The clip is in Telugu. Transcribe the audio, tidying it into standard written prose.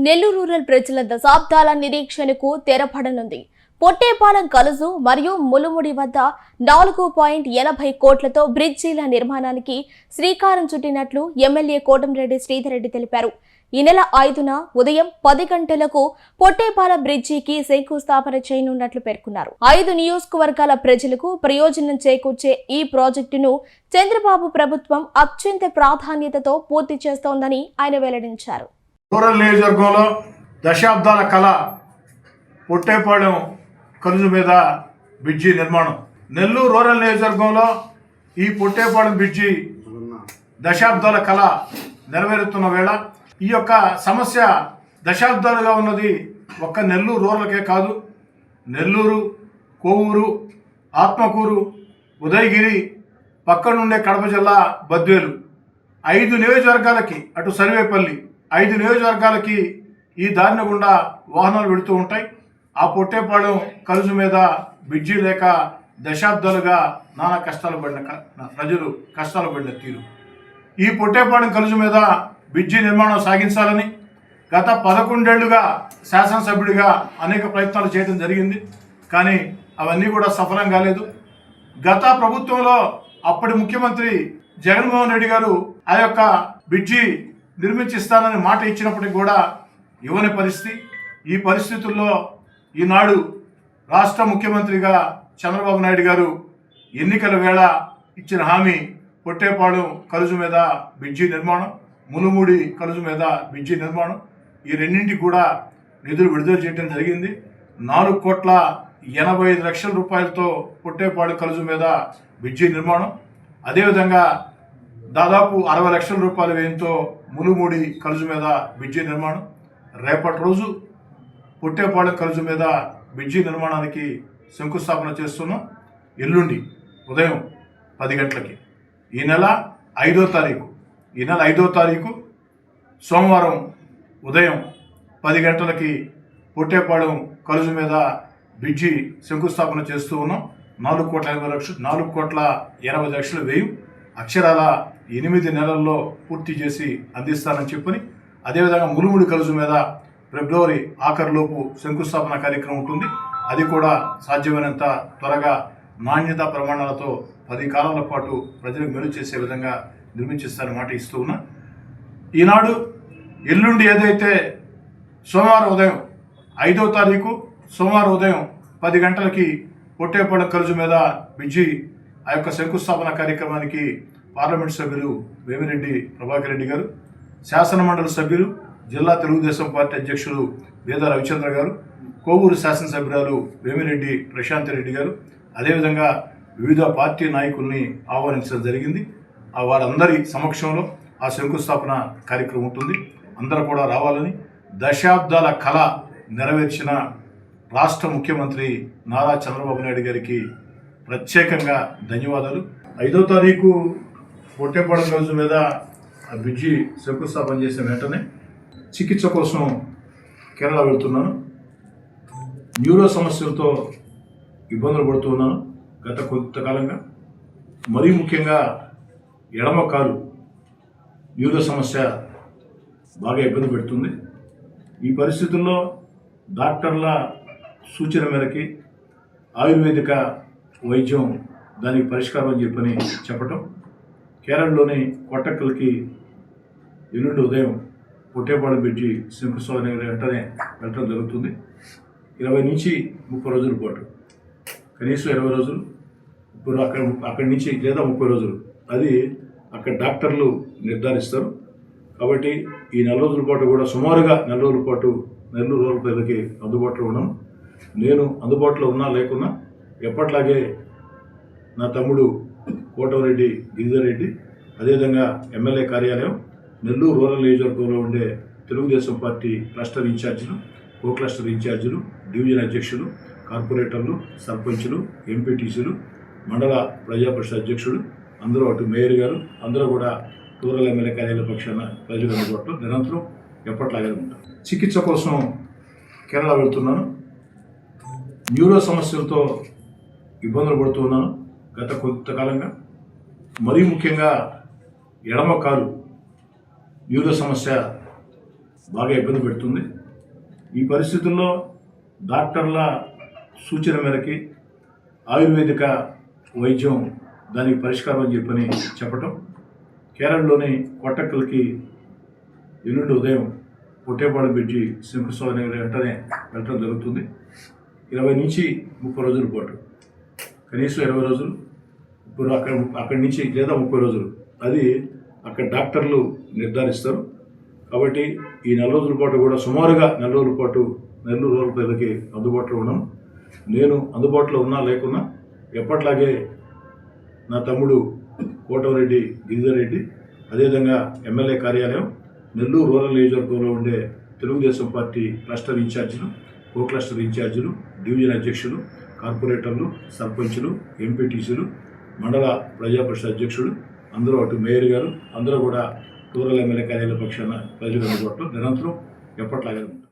నెల్లూరు రూరల్ ప్రజల దశాబ్దాల నిరీక్షణకు తెరపడనుంది. పొట్టేపాలెం కలుజు మరియు ములుముడి వద్ద 4.80 కోట్లతో బ్రిడ్జిల నిర్మాణానికి శ్రీకారం చుట్టినట్లు ఎమ్మెల్యే కోటంరెడ్డి శ్రీధర్ రెడ్డి తెలిపారు. ఈ నెల 5న ఉదయం 10 గంటలకు పొట్టేపాలెం బ్రిడ్జికి శంకుస్థాపన చేయనున్నట్లు పేర్కొన్నారు. 5 నియోజకవర్గాల ప్రజలకు ప్రయోజనం చేకూర్చే ఈ ప్రాజెక్టును చంద్రబాబు ప్రభుత్వం అత్యంత ప్రాధాన్యతతో పూర్తి చేస్తోందని ఆయన వెల్లడించారు. రూరల్ నియోజకవర్గంలో దశాబ్దాల కళ పొట్టేపాలెం కలుజు మీద బ్రిడ్జి నిర్మాణం. నెల్లూరు రూరల్ నియోజకవర్గంలో ఈ పొట్టేపాలెం బ్రిడ్జి దశాబ్దాల కళ నెరవేరుతున్న వేళ ఈ యొక్క సమస్య దశాబ్దాలుగా ఉన్నది ఒక్క నెల్లూరు రూరల్కే కాదు, నెల్లూరు, కోవూరు, ఆత్మకూరు, ఉదయగిరి, పక్కనుండే కడప జిల్లా బద్వేలు 5 నియోజకవర్గాలకి, అటు సర్వేపల్లి 5 నియోజకవర్గాలకి ఈ దారిన గుండా వాహనాలు వెళుతూ ఉంటాయి. ఆ పొట్టేపాలెం కలుజు మీద బ్రిడ్జి లేక దశాబ్దాలుగా నానా కష్టాలు పడిన ప్రజలు కష్టాలు పడిన తీరు. ఈ పొట్టేపాలెం కలుజు మీద బ్రిడ్జి నిర్మాణం సాగించాలని గత 11 ఏళ్లుగా శాసనసభ్యుడిగా అనేక ప్రయత్నాలు చేయడం జరిగింది. కానీ అవన్నీ కూడా సఫలం కాలేదు. గత ప్రభుత్వంలో అప్పటి ముఖ్యమంత్రి జగన్మోహన్ రెడ్డి గారు ఆ యొక్క బ్రిడ్జి నిర్మించిస్తానని మాట ఇచ్చినప్పటికీ కూడా ఇవ్వని పరిస్థితి. ఈ పరిస్థితుల్లో ఈనాడు రాష్ట్ర ముఖ్యమంత్రిగా చంద్రబాబు నాయుడు గారు ఎన్నికల వేళ ఇచ్చిన హామీ పొట్టేపాలెం కలుజు మీద బ్రిడ్జి నిర్మాణం, ములుముడి కలుజు మీద బ్రిడ్జి నిర్మాణం, ఈ రెండింటికి కూడా నిధులు విడుదల చేయడం జరిగింది. 4,85,00,000 రూపాయలతో పొట్టేపాలెం కలుజు మీద బ్రిడ్జి నిర్మాణం, అదేవిధంగా దాదాపు 60 లక్షల రూపాయల వ్యయంతో ములుముడి కలుజు మీద బ్రిడ్జి నిర్మాణం. రేపటి రోజు పొట్టేపాలెం కలుజు మీద బ్రిడ్జి నిర్మాణానికి శంకుస్థాపన చేస్తున్నాం. ఎల్లుండి ఉదయం 10 గంటలకి ఈ నెల 5వ తారీఖు సోమవారం ఉదయం 10 గంటలకి పొట్టేపాలెం కలుజు మీద బ్రిడ్జి శంకుస్థాపన చేస్తూ ఉన్నాం. 4,80,00,000 వ్యయం అక్షరాల 8 నెలల్లో పూర్తి చేసి అందిస్తానని చెప్పని, అదేవిధంగా ములుముడి కలుజు మీద ఫిబ్రవరి ఆఖరిలోపు శంకుస్థాపన కార్యక్రమం ఉంటుంది. అది కూడా సాధ్యమైనంత త్వరగా నాణ్యత ప్రమాణాలతో 10 కాలాల పాటు ప్రజలకు మెరుగు చేసే విధంగా నిర్మించిస్తారని మాట ఇస్తూ ఉన్నా. ఈనాడు ఎల్లుండి ఏదైతే సోమవారం ఉదయం 5వ తారీఖు సోమవారం ఉదయం 10 గంటలకి పొట్టేపాలెం కలుజు మీద బ్రిడ్జి ఆ యొక్క శంకుస్థాపన కార్యక్రమానికి పార్లమెంట్ సభ్యులు వేమిరెడ్డి ప్రభాకర్ రెడ్డి గారు, శాసనమండలి సభ్యులు జిల్లా తెలుగుదేశం పార్టీ అధ్యక్షులు వేద రవిచంద్ర గారు, కోవూరు శాసనసభ్యురాలు వేమిరెడ్డి ప్రశాంత్ రెడ్డి గారు, అదేవిధంగా వివిధ పార్టీ నాయకుల్ని ఆహ్వానించడం జరిగింది. వారందరి సమక్షంలో ఆ శంకుస్థాపన కార్యక్రమం ఉంటుంది. అందరూ కూడా రావాలని దశాబ్దాల కళ నెరవేర్చిన రాష్ట్ర ముఖ్యమంత్రి నారా చంద్రబాబు నాయుడు గారికి ప్రత్యేకంగా ధన్యవాదాలు. 5వ తారీఖు పొట్టేపాలెం కలుజు మీద ఆ బ్రిడ్జి శంకుస్థాపన చేసిన వెంటనే చికిత్స కోసం కేరళ వెళ్తున్నాను. న్యూరో సమస్యలతో ఇబ్బందులు పడుతున్నాను గత కొంతకాలంగా. మరీ ముఖ్యంగా ఎడమ కాలు న్యూరో సమస్య బాగా ఇబ్బంది పెడుతుంది. ఈ పరిస్థితుల్లో డాక్టర్ల సూచన మేరకి ఆయుర్వేదిక వైద్యం దానికి పరిష్కారం అని చెప్పటం, కేరళలోని కొట్టక్కల్కి ఎల్లుండి ఉదయం పొట్టేపాలెం బ్రిడ్జి శంకుస్థాపన వెంటనే వెళ్ళడం జరుగుతుంది. 20 నుంచి 30 రోజుల పాటు, కనీసం 20 రోజులు, ఇప్పుడు అక్కడి నుంచి లేదా 30 రోజులు అది అక్కడ డాక్టర్లు నిర్ధారిస్తారు. కాబట్టి ఈ 4 రోజుల పాటు కూడా సుమారుగా 4 రోజుల పాటు నెల్లూరు రూరల్ ప్రజలకి అందుబాటులో ఉన్నాను. నేను అందుబాటులో ఉన్నా లేకున్నా ఎప్పట్లాగే నా తమ్ముడు కోటంరెడ్డి గిరిధర్ రెడ్డి, అదేవిధంగా ఎమ్మెల్యే కార్యాలయం, నెల్లూరు రూరల్ నియోజకవర్గంలో ఉండే తెలుగుదేశం పార్టీ క్లస్టర్ ఇన్ఛార్జీలు, కో క్లస్టర్ ఇన్ఛార్జీలు, డివిజన్ అధ్యక్షులు, కార్పొరేటర్లు, సర్పంచులు, ఎంపీటీసీలు, మండల ప్రజాపరిషత్ అధ్యక్షుడు అందరూ, అటు మేయర్ గారు అందరూ కూడా రూరల్ ఎమ్మెల్యే కార్యాలయ పక్షాన ప్రజలకు అందుబాటులో నిరంతరం ఎప్పట్లాగే ఉంటారు. చికిత్స కోసం కేరళ వెళ్తున్నాను. న్యూరో సమస్యలతో ఇబ్బందులు పడుతున్నాను గత కొంతకాలంగా. మరీ ముఖ్యంగా ఎడమ కాలు న్యూరో సమస్య బాగా ఇబ్బంది పెడుతుంది. ఈ పరిస్థితుల్లో డాక్టర్ల సూచన మేరకి ఆయుర్వేదిక వైద్యం దానికి పరిష్కారం అని చెప్పటం, కేరళలోని కొట్టక్కల్కి ఎల్లుండి ఉదయం పొట్టేపాడు బ్రిడ్జి శంకుస్థాపన వెంటనే వెళ్ళడం జరుగుతుంది. 20 నుంచి 30 రోజుల పాటు, కనీసం 20 రోజులు, ఇప్పుడు అక్కడి నుంచి లేదా 30 రోజులు, అది అక్కడ డాక్టర్లు నిర్ధారిస్తారు. కాబట్టి ఈ 4 రోజుల పాటు కూడా సుమారుగా 4 రోజుల పాటు నెల్లూరు రూరల్ ప్రజలకి అందుబాటులో ఉన్నాను. నేను అందుబాటులో ఉన్నా లేకున్నా ఎప్పట్లాగే నా తమ్ముడు కోటమిరెడ్డి గిరిధర్ రెడ్డి, అదేవిధంగా ఎమ్మెల్యే కార్యాలయం, నెల్లూరు రూరల్ నియోజకవర్గంలో ఉండే తెలుగుదేశం పార్టీ క్లస్టర్ ఇన్ఛార్జీలు, కో క్లస్టర్ ఇన్ఛార్జీలు, డివిజన్ అధ్యక్షులు, కార్పొరేటర్లు, సర్పంచులు, ఎంపీటీసీలు, మండల ప్రజాపరిషత్ అధ్యక్షుడు, అందరూ అటు మేయర్ గారు అందరూ కూడా రూరల్ ఎమ్మెల్యే కార్యాలయ పక్షాన ప్రజలకు అందుబాటులో నిరంతరం ఎప్పట్లాగే ఉంటారు.